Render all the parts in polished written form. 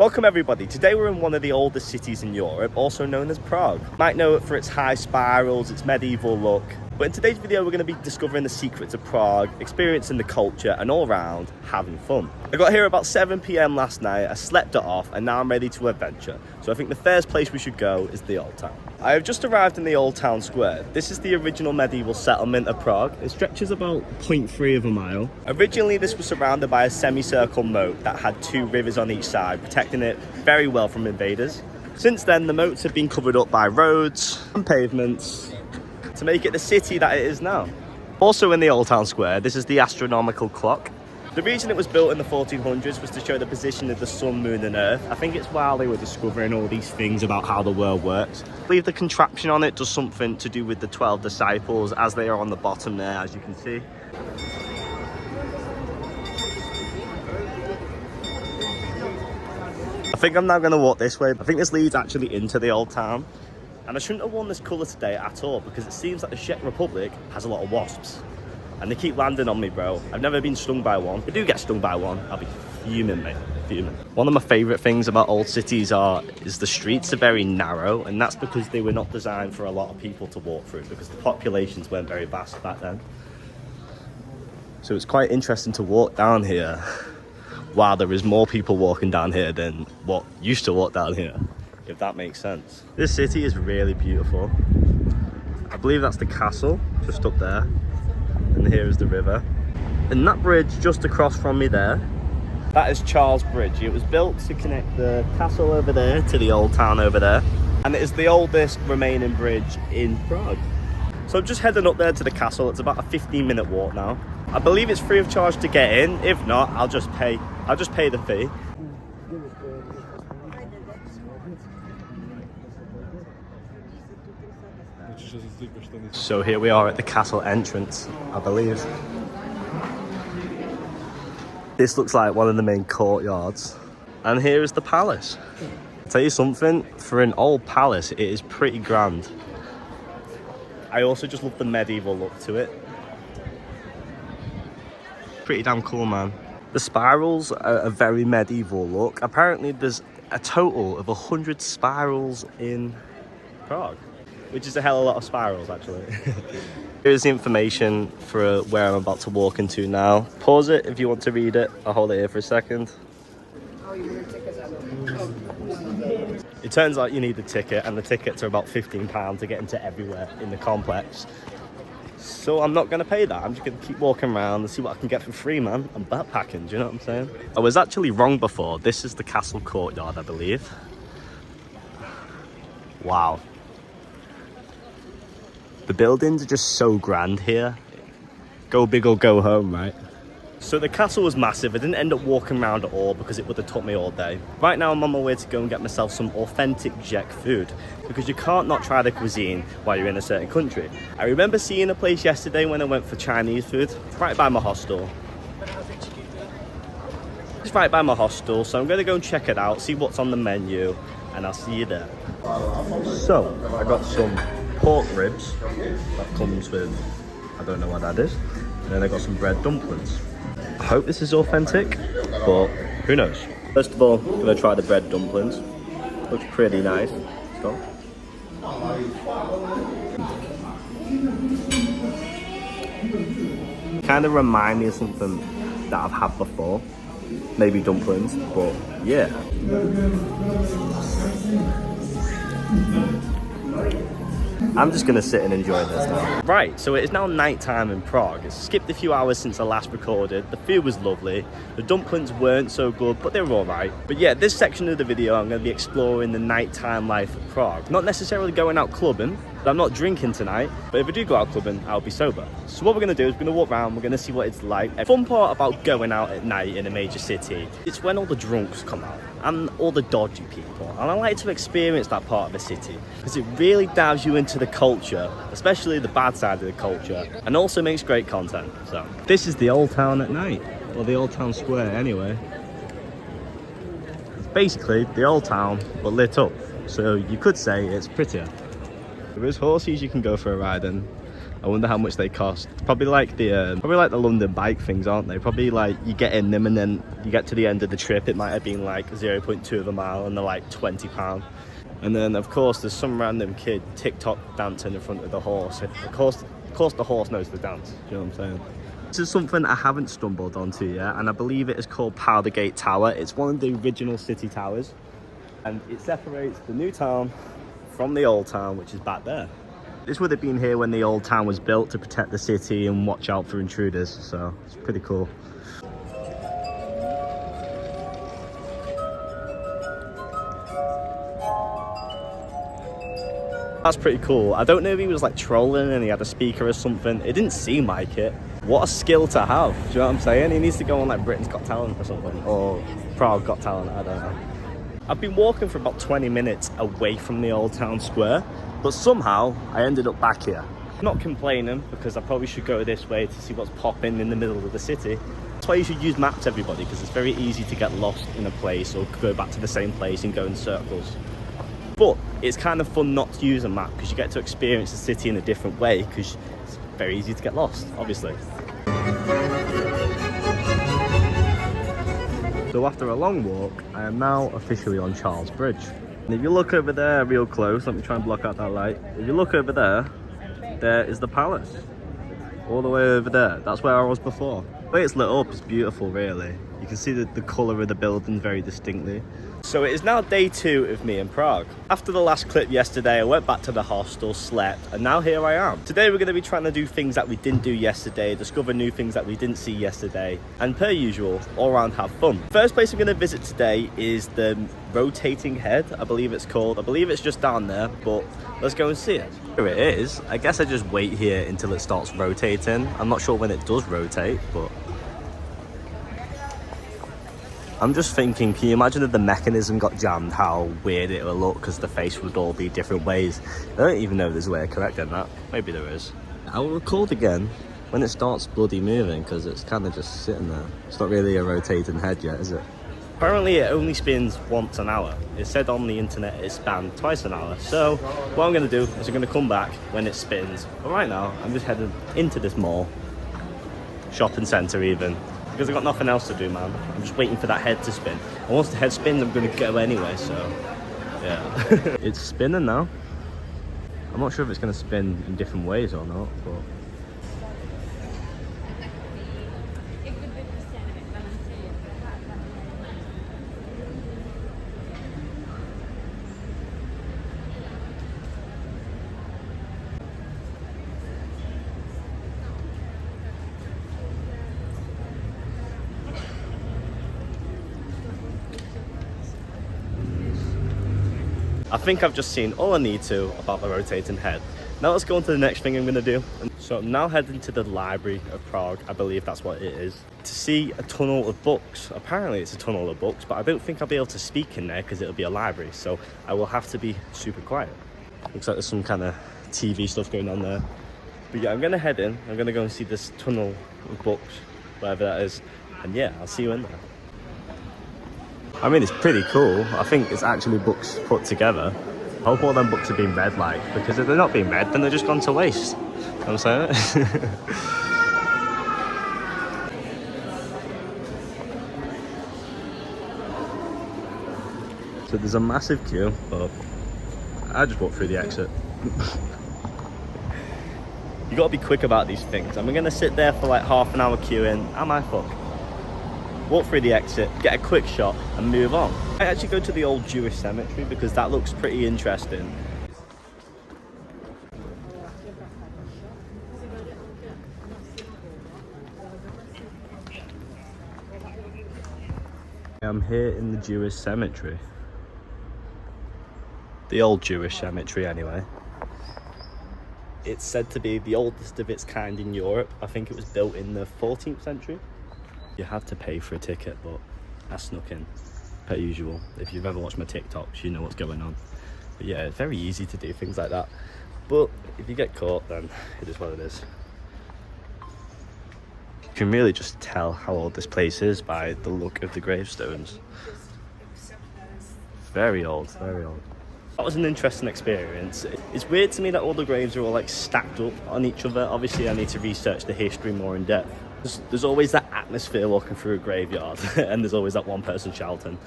Welcome everybody. Today we're in one of the oldest cities in Europe, also known as Prague. You might know it for its high spirals, its medieval look. But in today's video we're going to be discovering the secrets of Prague, experiencing the culture and all around having fun. I got here about 7 PM last night, I slept it off and now I'm ready to adventure. So I think the first place we should go is the Old Town. I have just arrived in the Old Town Square. This is the original medieval settlement of Prague. It stretches about 0.3 of a mile. Originally this was surrounded by a semicircle moat that had 2 rivers on each side, protecting it very well from invaders. Since then the moats have been covered up by roads and pavements to make it the city that it is now. Also in the Old Town Square, this is the astronomical clock. The reason it was built in the 1400s was to show the position of the sun, moon and earth. I think it's while they were discovering all these things about how the world works. I believe the contraption on it does something to do with the 12 disciples as they are on the bottom there, as you can see. I think I'm now going to walk this way. I think this leads actually into the Old Town. And I shouldn't have worn this colour today at all because it seems like the Czech Republic has a lot of wasps. And they keep landing on me, bro. I've never been stung by one. If I do get stung by one, I'll be fuming, mate. Fuming. One of my favourite things about old cities is the streets are very narrow, and that's because they were not designed for a lot of people to walk through because the populations weren't very vast back then. So it's quite interesting to walk down here while there is more people walking down here than what used to walk down here, if that makes sense. This city is really beautiful. I believe that's the castle, just up there. And here is the river. And that bridge just across from me there, that is Charles Bridge. It was built to connect the castle over there to the old town over there. And it is the oldest remaining bridge in Prague. So I'm just heading up there to the castle. It's about a 15-minute walk now. I believe it's free of charge to get in. If not, I'll just pay the fee. So here we are at the castle entrance, I believe. This looks like one of the main courtyards. And here is the palace. I'll tell you something, for an old palace, it is pretty grand. I also just love the medieval look to it. Pretty damn cool, man. The spirals are a very medieval look. Apparently there's a total of 100 spirals in Prague, which is a hell of a lot of spirals, actually. Here's the information for where I'm about to walk into now. Pause it if you want to read it. I'll hold it here for a second. It turns out you need a ticket, and the tickets are about £15 to get into everywhere in the complex. So I'm not going to pay that. I'm just going to keep walking around and see what I can get for free, man. I'm backpacking, do you know what I'm saying? I was actually wrong before. This is the castle courtyard, I believe. Wow. The buildings are just so grand here. Go big or go home, right? So the castle was massive. I didn't end up walking around at all because it would have took me all day. Right now I'm on my way to go and get myself some authentic Czech food because you can't not try the cuisine while you're in a certain country. I remember seeing a place yesterday when I went for Chinese food. It's right by my hostel. It's right by my hostel, so I'm going to go and check it out, see what's on the menu, and I'll see you there. So, I got some pork ribs that comes with, I don't know what that is, and then I got some bread dumplings. I hope this is authentic, but who knows. First of all, I'm gonna try the bread dumplings. Looks pretty nice. So. Kind of remind me of something that I've had before, maybe dumplings, but yeah. I'm just gonna sit and enjoy this now. Right, so it is now night time in Prague. It's skipped a few hours since I last recorded. The food was lovely. The dumplings weren't so good, but they were all right. But yeah, this section of the video, I'm gonna be exploring the nighttime life of Prague. Not necessarily going out clubbing, but I'm not drinking tonight. But if I do go out clubbing, I'll be sober. So what we're gonna do is we're gonna walk around, we're gonna see what it's like. The fun part about going out at night in a major city, it's when all the drunks come out and all the dodgy people. And I like to experience that part of the city because it really dives you into the culture, especially the bad side of the culture, and also makes great content. So this is the Old Town at night, or the Old Town Square anyway. It's basically the Old Town but lit up, so you could say it's prettier. There is horses you can go for a ride in. I wonder how much they cost. It's probably like the London bike things, aren't they? Probably like you get in them and then you get to the end of the trip, it might have been like 0.2 of a mile and they're like £20. And then of course there's some random kid TikTok dancing in front of the horse. Of course the horse knows the dance. Do you know what I'm saying? This is something I haven't stumbled onto yet, and I believe it is called Powdergate Tower. It's one of the original city towers, and it separates the new town from the old town, which is back there. This would have been here when the old town was built to protect the city and watch out for intruders, so it's pretty cool. That's pretty cool. I don't know if he was like trolling and he had a speaker or something. It didn't seem like it. What a skill to have. Do you know what I'm saying? He needs to go on like Britain's Got Talent or something. Or Prague Got Talent, I don't know. I've been walking for about 20 minutes away from the old town square, but somehow I ended up back here. I'm not complaining because I probably should go this way to see what's popping in the middle of the city. That's why you should use maps, everybody, because it's very easy to get lost in a place or go back to the same place and go in circles. But it's kind of fun not to use a map because you get to experience the city in a different way because it's very easy to get lost, obviously. So after a long walk, I am now officially on Charles Bridge. And if you look over there real close, let me try and block out that light. If you look over there, there is the palace. All the way over there. That's where I was before. The way it's lit up is beautiful, really. You can see the colour of the building very distinctly. So it is now day 2 of me in Prague. After the last clip yesterday, I went back to the hostel, slept, and now here I am. Today we're going to be trying to do things that we didn't do yesterday, discover new things that we didn't see yesterday, and per usual, all around have fun. First place I'm going to visit today is the rotating head, I believe it's called. I believe it's just down there, but let's go and see it. Here it is. I guess I just wait here until it starts rotating. I'm not sure when it does rotate, but I'm just thinking, can you imagine if the mechanism got jammed, how weird it would look because the face would all be different ways. I don't even know if there's a way of correcting that. Maybe there is. I will record again when it starts bloody moving because it's kind of just sitting there. It's not really a rotating head yet, is it? Apparently it only spins once an hour. It said on the internet it spanned twice an hour. So what I'm going to do is I'm going to come back when it spins. But right now I'm just heading into this mall, shopping centre even, because I've got nothing else to do, man. I'm just waiting for that head to spin. And once the head spins, I'm going to go anyway, so yeah. It's spinning now. I'm not sure if it's going to spin in different ways or not, but I think I've just seen all I need to about the rotating head. Now let's go on to the next thing I'm going to do. So I'm now heading to the Library of Prague, I believe that's what it is, to see a tunnel of books. Apparently it's a tunnel of books, but I don't think I'll be able to speak in there because it'll be a library, so I will have to be super quiet. Looks like there's some kind of TV stuff going on there. But yeah, I'm going to head in, I'm going to go and see this tunnel of books, whatever that is, and yeah, I'll see you in there. I mean, it's pretty cool. I think it's actually books put together. I hope all them books have been read, like, because if they're not being read, then they're just gone to waste. You know what I'm saying? So there's a massive queue, but I just walked through the exit. You gotta be quick about these things. I'm gonna sit there for like half an hour queuing. Am I fucked? Walk through the exit, get a quick shot and move on. I actually go to the old Jewish cemetery because that looks pretty interesting. I'm here in the Jewish cemetery. The old Jewish cemetery anyway. It's said to be the oldest of its kind in Europe. I think it was built in the 14th century. You have to pay for a ticket, but I snuck in, per usual. If you've ever watched my TikToks, you know what's going on. But yeah, it's very easy to do things like that. But if you get caught, then it is what it is. You can really just tell how old this place is by the look of the gravestones. Very old, very old. That was an interesting experience. It's weird to me that all the graves are all like stacked up on each other. Obviously I need to research the history more in depth. There's always that atmosphere walking through a graveyard and there's always that one person shouting,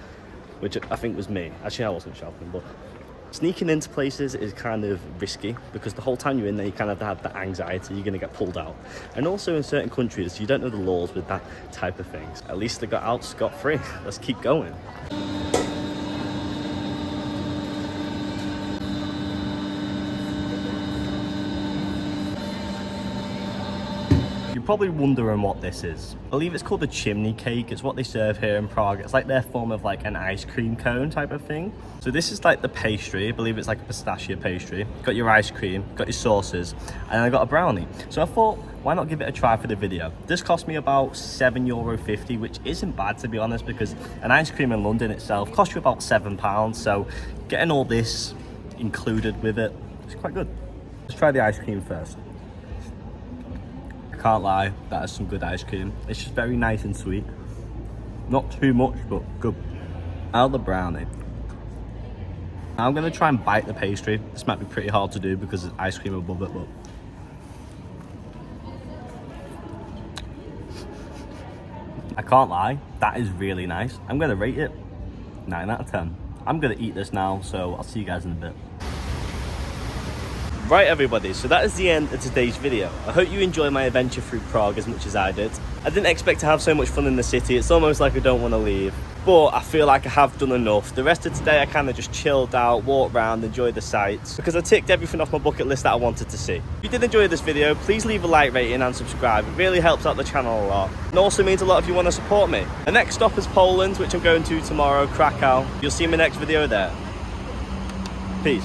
which I think was me. Actually I wasn't shouting, but sneaking into places is kind of risky because the whole time you're in there you kind of have that anxiety you're going to get pulled out. And also in certain countries you don't know the laws with that type of things. At least they got out scot-free. Let's keep going. You're probably wondering what this is. I believe it's called a chimney cake. It's what they serve here in Prague. It's like their form of like an ice cream cone type of thing. So this is like the pastry. I believe it's like a pistachio pastry. Got your ice cream, got your sauces, and I got a brownie. So I thought, why not give it a try for the video? This cost me about €7.50, which isn't bad to be honest, because an ice cream in London itself costs you about £7. So getting all this included with it, it's quite good. Let's try the ice cream first. Can't lie, that is some good ice cream. It's just very nice and sweet. Not too much, but good. Now the brownie. I'm gonna try and bite the pastry. This might be pretty hard to do because there's ice cream above it, but I can't lie, that is really nice. I'm gonna rate it 9 out of 10. I'm gonna eat this now, so I'll see you guys in a bit. Right everybody, so that is the end of today's video. I hope you enjoyed my adventure through Prague as much as I did. I didn't expect to have so much fun in the city. It's almost like I don't want to leave, but I feel like I have done enough. The rest of today I kind of just chilled out, walked around, enjoyed the sights, because I ticked everything off my bucket list that I wanted to see. If you did enjoy this video, please leave a like rating and subscribe. It really helps out the channel a lot. It also means a lot if you want to support me. The next stop is Poland, which I'm going to tomorrow, Krakow. You'll see my next video there. Peace.